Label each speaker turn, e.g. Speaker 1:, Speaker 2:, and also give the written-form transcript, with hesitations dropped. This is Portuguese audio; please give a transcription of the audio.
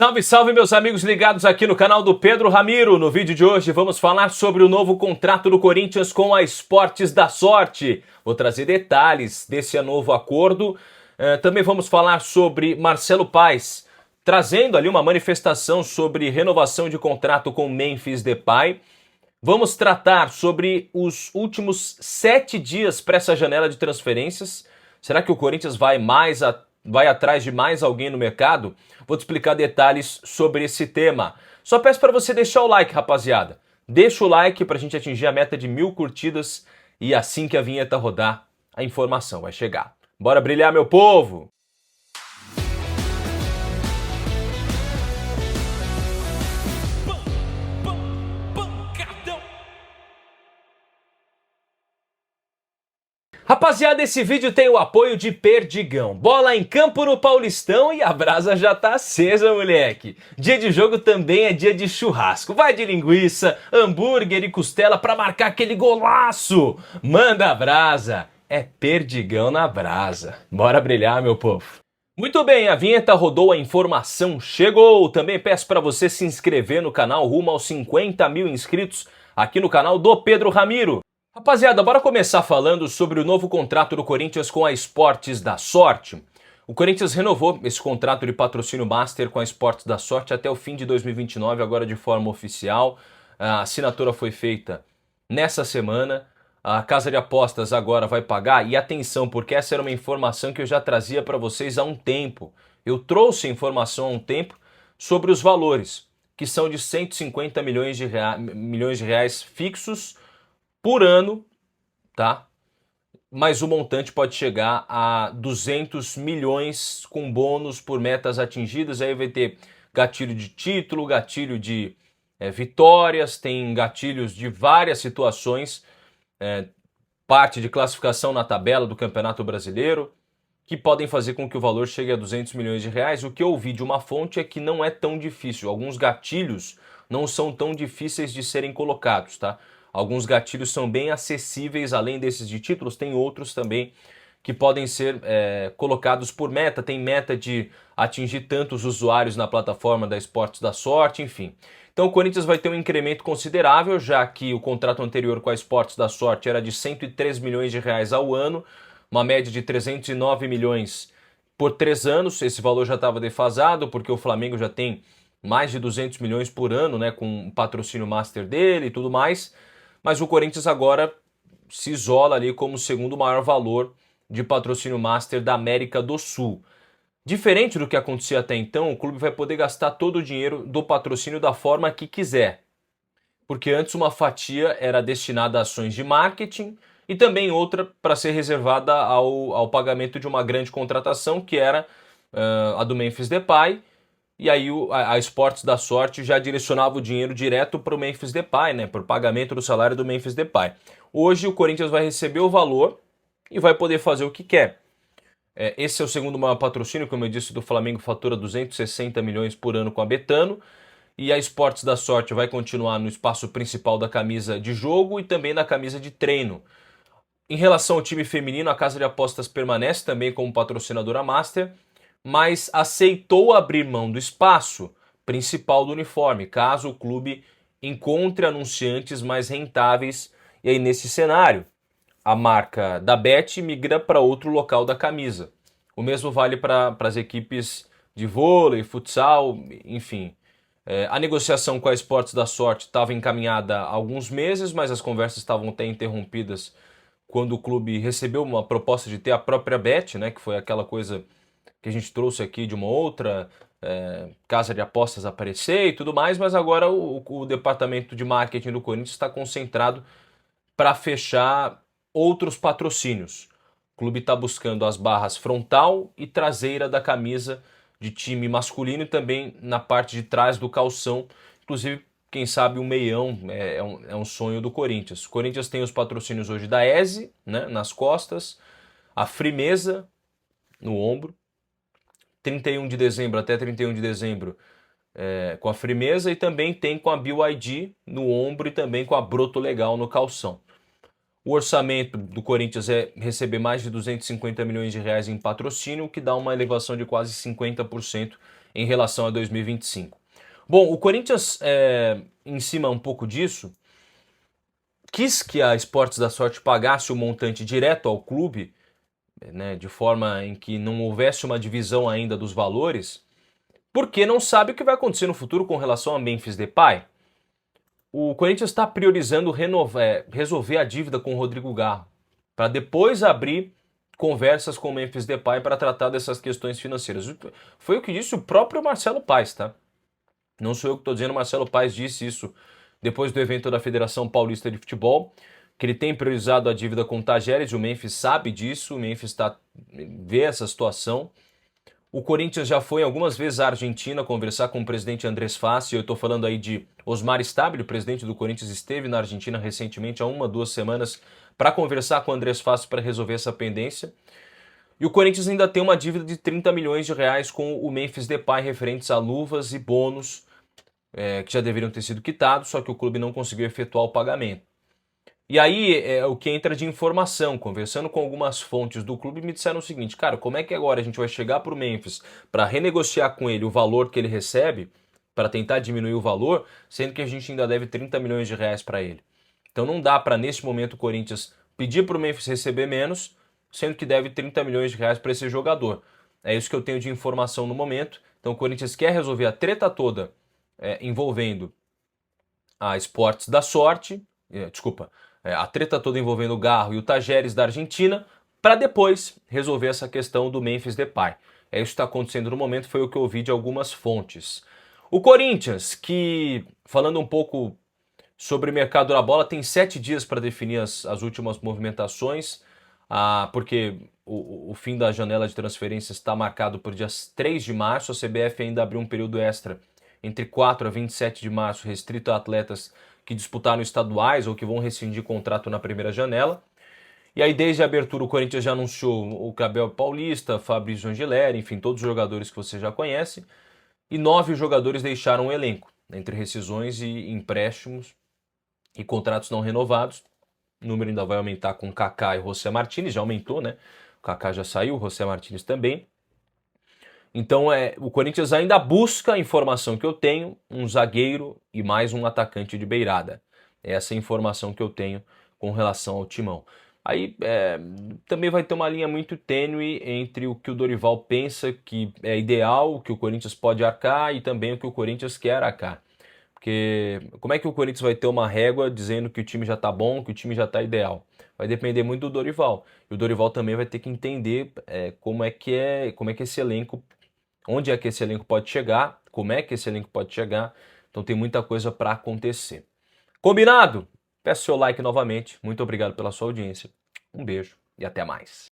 Speaker 1: Salve, salve meus amigos ligados aqui no canal do Pedro Ramiro. No vídeo de hoje vamos falar sobre o novo contrato do Corinthians com a Esportes da Sorte. Vou trazer detalhes desse novo acordo. Também vamos falar sobre Marcelo Paes, trazendo ali uma manifestação sobre renovação de contrato com Memphis Depay. Vamos tratar sobre os últimos 7 dias para essa janela de transferências. Será que o Corinthians vai atrás de mais alguém no mercado? Vou te explicar detalhes sobre esse tema. Só peço para você deixar o like, rapaziada. Deixa o like para a gente atingir a meta de 1000 curtidas e assim que a vinheta rodar, a informação vai chegar. Bora brilhar, meu povo! Rapaziada, esse vídeo tem o apoio de Perdigão. Bola em campo no Paulistão e a brasa já tá acesa, moleque. Dia de jogo também é dia de churrasco. Vai de linguiça, hambúrguer e costela pra marcar aquele golaço. Manda a brasa. É Perdigão na brasa. Bora brilhar, meu povo. Muito bem, a vinheta rodou, a informação chegou. Também peço para você se inscrever no canal rumo aos 50 mil inscritos aqui no canal do Pedro Ramiro. Rapaziada, bora começar falando sobre o novo contrato do Corinthians com a Esportes da Sorte. O Corinthians renovou esse contrato de patrocínio master com a Esportes da Sorte até o fim de 2029, agora de forma oficial. A assinatura foi feita nessa semana. A casa de apostas agora vai pagar. E atenção, porque essa era uma informação que eu já trazia para vocês há um tempo. Eu trouxe informação há um tempo sobre os valores, que são de 150 milhões de reais fixos por ano, tá? Mas o montante pode chegar a 200 milhões com bônus por metas atingidas. Aí vai ter gatilho de título, gatilho de vitórias, tem gatilhos de várias situações, parte de classificação na tabela do Campeonato Brasileiro, que podem fazer com que o valor chegue a 200 milhões de reais. O que eu ouvi de uma fonte é que não é tão difícil. Alguns gatilhos não são tão difíceis de serem colocados, tá? Alguns gatilhos são bem acessíveis, além desses de títulos, tem outros também que podem ser colocados por meta. Tem meta de atingir tantos usuários na plataforma da Esportes da Sorte, enfim. Então o Corinthians vai ter um incremento considerável, já que o contrato anterior com a Esportes da Sorte era de 103 milhões de reais ao ano, uma média de 309 milhões por 3 anos. Esse valor já estava defasado, porque o Flamengo já tem mais de 200 milhões por ano, né, com o patrocínio master dele e tudo mais. Mas o Corinthians agora se isola ali como o segundo maior valor de patrocínio master da América do Sul. Diferente do que acontecia até então, o clube vai poder gastar todo o dinheiro do patrocínio da forma que quiser. Porque antes uma fatia era destinada a ações de marketing e também outra para ser reservada ao pagamento de uma grande contratação, que era a do Memphis Depay. E aí a Esportes da Sorte já direcionava o dinheiro direto para o Memphis Depay, né, para o pagamento do salário do Memphis Depay. Hoje o Corinthians vai receber o valor e vai poder fazer o que quer. Esse é o segundo maior patrocínio, como eu disse, do Flamengo, fatura 260 milhões por ano com a Betano. E a Esportes da Sorte vai continuar no espaço principal da camisa de jogo e também na camisa de treino. Em relação ao time feminino, a Casa de Apostas permanece também como patrocinadora master, mas aceitou abrir mão do espaço principal do uniforme, caso o clube encontre anunciantes mais rentáveis. E aí, nesse cenário, a marca da Bet migra para outro local da camisa. O mesmo vale para as equipes de vôlei, futsal, enfim. A negociação com a Esportes da Sorte estava encaminhada há alguns meses, mas as conversas estavam até interrompidas quando o clube recebeu uma proposta de ter a própria Bet, né, que foi aquela coisa que a gente trouxe aqui de uma outra casa de apostas aparecer e tudo mais, mas agora o departamento de marketing do Corinthians está concentrado para fechar outros patrocínios. O clube está buscando as barras frontal e traseira da camisa de time masculino e também na parte de trás do calção. Inclusive, quem sabe o meião é um sonho do Corinthians. O Corinthians tem os patrocínios hoje da ESE, né, nas costas, a Frimeza no ombro, 31 de dezembro até 31 de dezembro com a Frimeza, e também tem com a BYD no ombro e também com a Broto Legal no calção. O orçamento do Corinthians é receber mais de 250 milhões de reais em patrocínio, o que dá uma elevação de quase 50% em relação a 2025. Bom, o Corinthians, em cima um pouco disso, quis que a Esportes da Sorte pagasse o montante direto ao clube, né, de forma em que não houvesse uma divisão ainda dos valores, porque não sabe o que vai acontecer no futuro com relação a Memphis Depay. O Corinthians está priorizando resolver a dívida com o Rodrigo Garro, para depois abrir conversas com o Memphis Depay para tratar dessas questões financeiras. Foi o que disse o próprio Marcelo Paes, tá? Não sou eu que estou dizendo, Marcelo Paes disse isso depois do evento da Federação Paulista de Futebol, que ele tem priorizado a dívida com o Tajeres, o Memphis sabe disso, o Memphis vê essa situação. O Corinthians já foi algumas vezes à Argentina conversar com o presidente Andrés Fassi, eu estou falando aí de Osmar Stabile, o presidente do Corinthians esteve na Argentina recentemente, há 1-2 semanas, para conversar com o Andrés Fassi para resolver essa pendência. E o Corinthians ainda tem uma dívida de 30 milhões de reais com o Memphis Depay referentes a luvas e bônus, que já deveriam ter sido quitados, só que o clube não conseguiu efetuar o pagamento. E aí é o que entra de informação, conversando com algumas fontes do clube, me disseram o seguinte, cara, como é que agora a gente vai chegar para o Memphis para renegociar com ele o valor que ele recebe, para tentar diminuir o valor, sendo que a gente ainda deve 30 milhões de reais para ele. Então não dá para, neste momento, o Corinthians pedir para o Memphis receber menos, sendo que deve 30 milhões de reais para esse jogador. É isso que eu tenho de informação no momento. Então o Corinthians quer resolver a treta toda envolvendo a Esportes da Sorte, a treta toda envolvendo o Garro e o Tajeres da Argentina, para depois resolver essa questão do Memphis Depay. É isso que está acontecendo no momento, foi o que eu ouvi de algumas fontes. O Corinthians, que, falando um pouco sobre o mercado da bola, tem 7 dias para definir as últimas movimentações, porque o fim da janela de transferências está marcado por dia 3 de março, a CBF ainda abriu um período extra entre 4 a 27 de março, restrito a atletas que disputaram estaduais ou que vão rescindir contrato na primeira janela. E aí, desde a abertura, o Corinthians já anunciou o Gabriel Paulista, Fabrício Angeleri, enfim, todos os jogadores que você já conhece. E 9 jogadores deixaram o elenco, entre rescisões e empréstimos e contratos não renovados. O número ainda vai aumentar com Kaká e José Martínez, já aumentou, né? O Kaká já saiu, o José Martínez também. Então o Corinthians ainda busca, a informação que eu tenho, um zagueiro e mais um atacante de beirada. Essa é a informação que eu tenho com relação ao timão. Aí também vai ter uma linha muito tênue entre o que o Dorival pensa que é ideal, o que o Corinthians pode arcar e também o que o Corinthians quer arcar. Porque como é que o Corinthians vai ter uma régua dizendo que o time já tá bom, que o time já tá ideal? Vai depender muito do Dorival. E o Dorival também vai ter que entender como é que esse elenco, onde é que esse elenco pode chegar, como é que esse elenco pode chegar. Então tem muita coisa para acontecer. Combinado? Peço seu like novamente. Muito obrigado pela sua audiência. Um beijo e até mais.